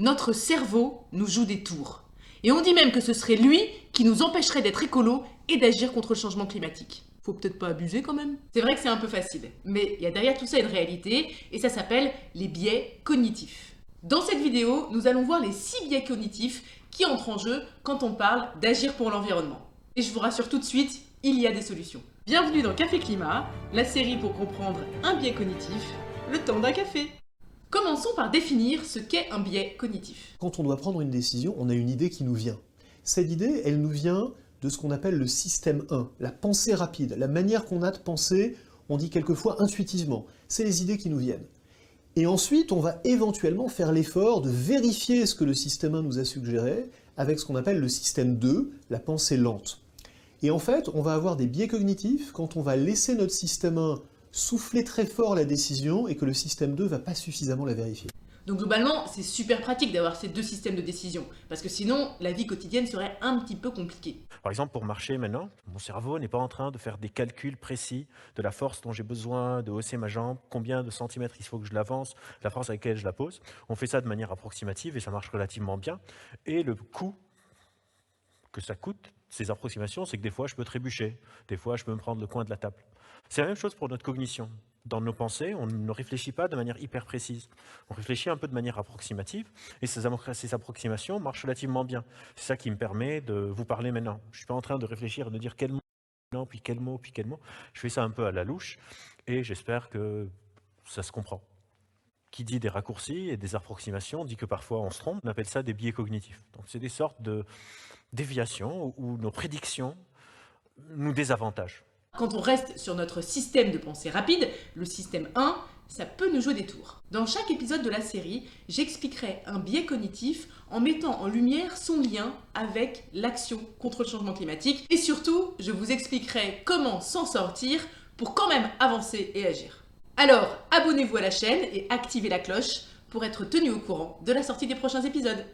Notre cerveau nous joue des tours. Et on dit même que ce serait lui qui nous empêcherait d'être écolo et d'agir contre le changement climatique. Faut peut-être pas abuser quand même. C'est vrai que c'est un peu facile, mais il y a derrière tout ça une réalité, et ça s'appelle les biais cognitifs. Dans cette vidéo, nous allons voir les 6 biais cognitifs qui entrent en jeu quand on parle d'agir pour l'environnement. Et je vous rassure tout de suite, il y a des solutions. Bienvenue dans Café Climat, la série pour comprendre un biais cognitif, le temps d'un café. Commençons par définir ce qu'est un biais cognitif. Quand on doit prendre une décision, on a une idée qui nous vient. Cette idée, elle nous vient de ce qu'on appelle le système 1, la pensée rapide, la manière qu'on a de penser, on dit quelquefois intuitivement. C'est les idées qui nous viennent. Et ensuite, on va éventuellement faire l'effort de vérifier ce que le système 1 nous a suggéré avec ce qu'on appelle le système 2, la pensée lente. Et en fait, on va avoir des biais cognitifs quand on va laisser notre système 1 souffler très fort la décision et que le système 2 ne va pas suffisamment la vérifier. Donc globalement, c'est super pratique d'avoir ces 2 systèmes de décision, parce que sinon, la vie quotidienne serait un petit peu compliquée. Par exemple, pour marcher maintenant, mon cerveau n'est pas en train de faire des calculs précis de la force dont j'ai besoin de hausser ma jambe, combien de centimètres il faut que je l'avance, la force avec laquelle je la pose. On fait ça de manière approximative et ça marche relativement bien. Et le coût que ça coûte, ces approximations, c'est que des fois je peux trébucher, des fois je peux me prendre le coin de la table. C'est la même chose pour notre cognition. Dans nos pensées, on ne réfléchit pas de manière hyper précise. On réfléchit un peu de manière approximative, et ces approximations marchent relativement bien. C'est ça qui me permet de vous parler maintenant. Je ne suis pas en train de réfléchir, de dire quel mot, non, puis quel mot, puis quel mot. Je fais ça un peu à la louche, et j'espère que ça se comprend. Qui dit des raccourcis et des approximations dit que parfois on se trompe. On appelle ça des biais cognitifs. Donc c'est des sortes de déviations où nos prédictions nous désavantagent. Quand on reste sur notre système de pensée rapide, le système 1, ça peut nous jouer des tours. Dans chaque épisode de la série, j'expliquerai un biais cognitif en mettant en lumière son lien avec l'action contre le changement climatique. Et surtout, je vous expliquerai comment s'en sortir pour quand même avancer et agir. Alors, abonnez-vous à la chaîne et activez la cloche pour être tenu au courant de la sortie des prochains épisodes.